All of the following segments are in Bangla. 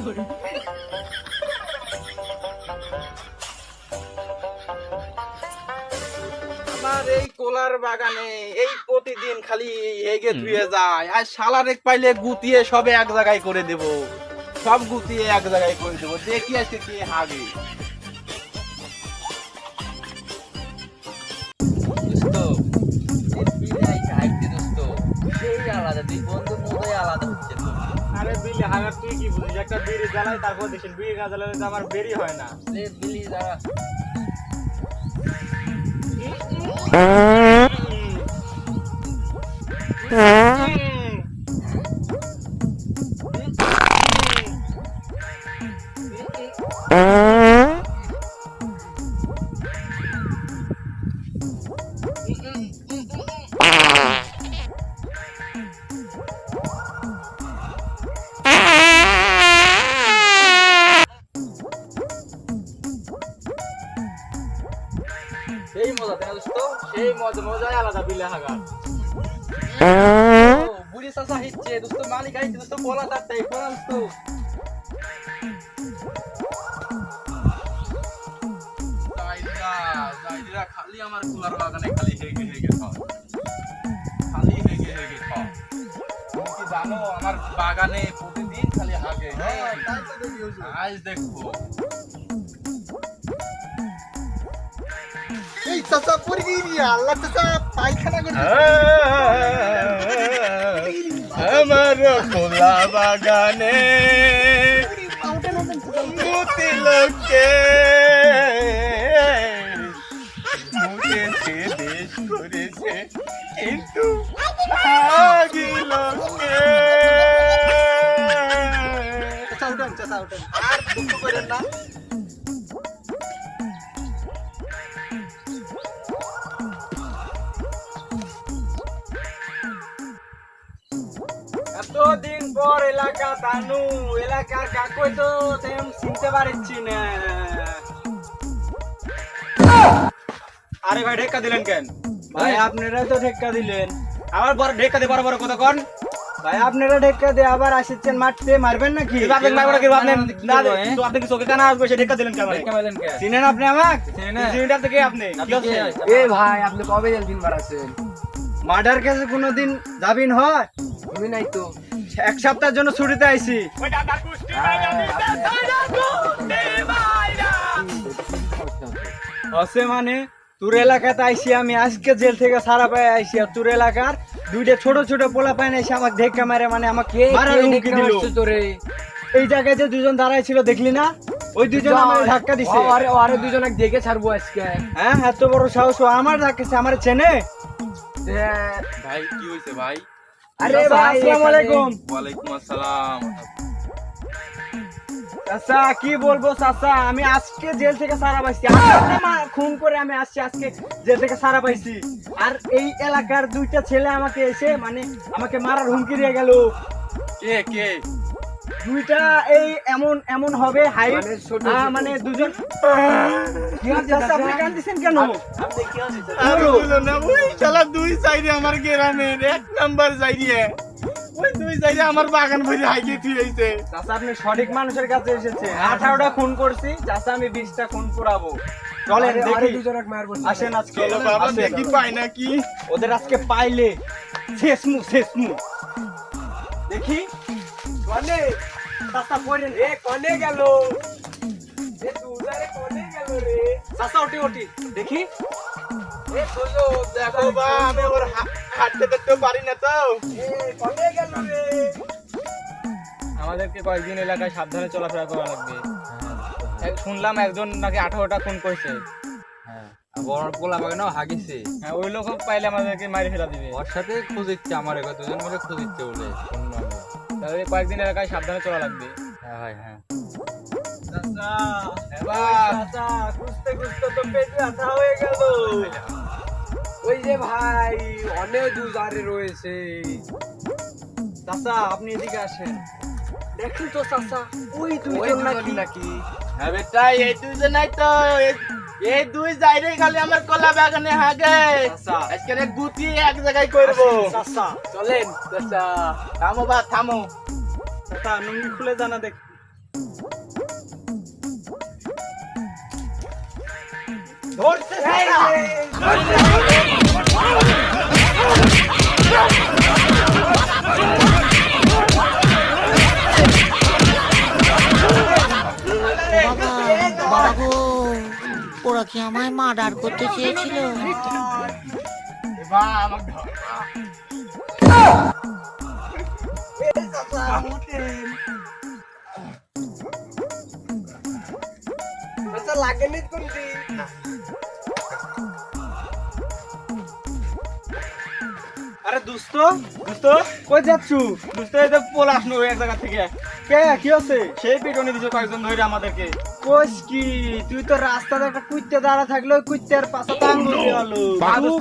আমার এই কোলার বাগানে এই প্রতিদিন খালি হেগে ধুয়ে যায়, আর শালার এক পাইলে গুতিয়ে সবে এক জায়গায় করে দেব, সব গুতিয়ে এক জায়গায় করে দেবো। দেখি আজকে কি হাগে। আরে বিলি হাগার তুই কি বুঝিস? একটা বিড়ি জ্বালাই তারপর দেখিস বিড়ি না জ্বালালে তো আমার বেরি হয় না। বিলি জ্বালা সেই মজা তাই দোস্ত, সেই মজাই আলাদা বিলে হাগার। বুড়ি চাচা হিচ্ছে দোস্ত, মালিক আইছে দোস্ত, বলা তার তাই বলা দোস্ত। খালি আমার কুলার বাগানে খালি হেগে হেগে খাও, খালি হেগে হেগে খাও। তুমি কি জানো আমার বাগানে প্রতিদিন খালি হাগে? আজ দেখবো। এই চাচা পড়ে গিয়ে আল্লাহ চাচা পায়খানা করে আমার খোলা বাগানে প্রতি লোকে মুখেছে দেশ করেছে, কিন্তু লোকে চাচা উঠেন, চাচা উঠেন, আর দুঃখ করেন না। এতদিন পর এলাকা তানু, এলাকার কাকই তো তেমন চিনতে পারছি না। আরে ভাই ঢেক্কা দিলেন কেন? ভাই আপনারা তো ঢেক্কা দিলেন, আবার বড় ঢেক্কা দিয়ে বড় বড় কথা কন। ভাই আপনারা ঢেক্কা দিয়ে আবার আসছেন মারতে, মারবেন নাকি? আপনি মারবেন কি? আপনি না তো আপনি কি চোখে কানা আসবে সে ঢেক্কা দিলেন কেন? চিনেন আপনি আমাকে? চিনেন আপনি কে? আপনি এ ভাই আপনি কবে দিন বাড়াচ্ছেন? মার্ডার কেসে কোনোদিন জামিন হয়? তুমি নাই তো। এক সপ্তাহের জন্য ছুটিতে আইছি। আছে মানে তোর এলাকাতে আইসি আমি, আজকে জেল থেকে সারা পায়ে আইসি, আর তোর এলাকার দুইটা ছোট ছোট পোলা পায় এসে আমাকে ধাক্কা মারে, মানে আমাকে মারার হুমকি দিল। এই জায়গায় যে দুজন দাঁড়াই ছিল দেখলি না? ওই দুজন আমার ধাক্কা দিছে। আরে দুজনে দেখে ছাড়বো আজকে। হ্যাঁ এত বড় সাহস আমার ধাক্কাছে, আমার চেনে? ভাই কি হইছে ভাই? আরে ভাই আসসালামু আলাইকুম। ওয়ালাইকুম আসসালাম। চাচা কি বলবো চাচা, আমি আজকে জেল থেকে সারা পাইছি, আপনাকে খুন করে আমি আসছি, আজকে জেল থেকে সারা পাইছি। আর এই এলাকার দুইটা ছেলে আমাকে এসে মানে আমাকে মারার হুমকি দিয়ে গেল। কে কে? দুইটা এই এমন এমন হবে হাইট, মানে দুজন। চাচা আপনি কাঁদছেন কেন? আপনি কি হইছে? আর বলো না, ওই শালা দুই সাইডে আমার গ্রামের এক নাম্বার সাইডে, ওই দুই সাইডে আমার বাগান ভরে হাইকে থুইছে। চাচা আপনি সঠিক মানুষের কাছে এসেছে। 18টা খুন করছি চাচা, আমি 20টা খুন করাবো। চলেন দেখি দুজনক মারবো। আসেন আজকে। চলো বাবা আসেন। দেখি পাই নাকি। ওদের আজকে পাইলে শেষমু শেষমু দেখি। কনে চাচা পড়েন রে, কনে গেল এ দুজারে, কনে গেল রে চাচা? ওটি ওটি দেখি। এ সোজো দেখো বা আমি ওর হাঁটতে দেখতে পারি না তো। এ কনে গেল রে? আমাদেরকে কয়েকদিন এলাকায় সাবধানে চলাফেরা করা লাগবে। শুনলাম একজন নাকি 18টা খুন করেছে। বড় পোলা বাগানেও হাগিছে। হ্যাঁ ওই লোক পাইলে আমাদেরকে মারি ফেলা দিবে। ওর সাথে খুঁজিচ্ছে, আমার এগো দুজন মিলে খুঁজিচ্ছে বলে শুনলাম। তাহলে কয়েকদিন এলাকায় সাবধানে চলা লাগবে। হ্যাঁ ভাই হ্যাঁ। চাচা এবার চাচা খুঁজতে খুঁজতে তো পেটে ব্যথা হয়ে গেল। ওই যে ভাই অনেক দুজারে রয়েছে। চাচা আপনি এদিকে আসেন, দেখুন তো চাচা ওই দুইজন নাকি। হ্যাঁ বেটা এই দুইজন নাই তো, এই দুই যাইরে খালি আমার কলা বাগানে হাগে। চাচা আজকে গুটি এক জায়গায় করবো। চাচা চলেন চাচা, থামো বা থামো। চাচা লুঙ্গি খুলে জানা দেখ। ধরছে বাবা বাবা গো, ওরা কি আমায় মার্ডার করতে চেয়েছিল? বা আমাকে ধর। লাগেনি কোনটি আরে দোস্ত দোস্ত কই যাচ্ছু দোস্ত এই তো পোল আসলো এক জায়গা থেকে কে কি আছে সেই পিটনি দিছো কয়েকজন ধরে আমাদেরকে কোস কি তুই তো রাস্তাতে একটা কুত্তে দাঁড়া থাকলো ওই কুত্তের পাশে টাঙ্গুল দিয়ালো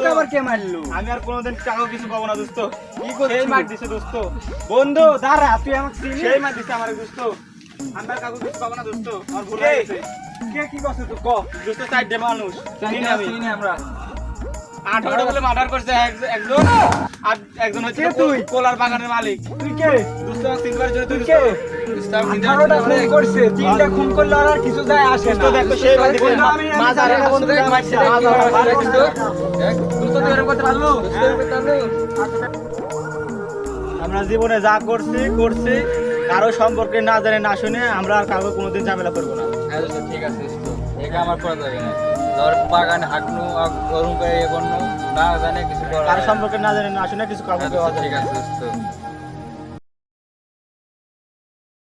তুই আবার কে মারলো আমি আর কোনোদিন টাকা কিছু পাবো না দোস্ত কি করছিস সেই মার দিছে দোস্ত বন্ধু দাঁড়া তুই আমাকে চিনিস সেই মার দিছে আমারে দোস্ত আমরা কাগজ কিছু পাবো না দোস্ত আমার ভুল হয়ে গেছে কে কি করছে তুই ক দোস্ত চারটে মানুষ চিনি আমরা 18 বলে মার্ডার করছে একজন আর একজন হচ্ছে তুই কোলার বাগানের মালিক তুই কে দোস্ত তিনবার জন্য তুই কে 18টা খুন করছে তিনটা খুন করলে আর কিছু যায় আসে না তো দেখো সেই মাজারে বন্ধু মারছে দোস্ত তুই এরকম করতে পারলো আমরা জীবনে যা করছি কারো সম্পর্কে না জানে না শুনে আমরা আর কাউকে কোনোদিন ঝামেলা করবো না হ্যাঁ দোস্ত, ঠিক আছে দোস্ত, এটা আমার করা যাবে না। ধর বাগানে হাঁকনু গরম করে এ করনু, না জানে কিছু করা কারো সম্পর্কে না জানে না শুনে কিছু কাউকে হ্যাঁ দোস্ত, ঠিক আছে দোস্ত।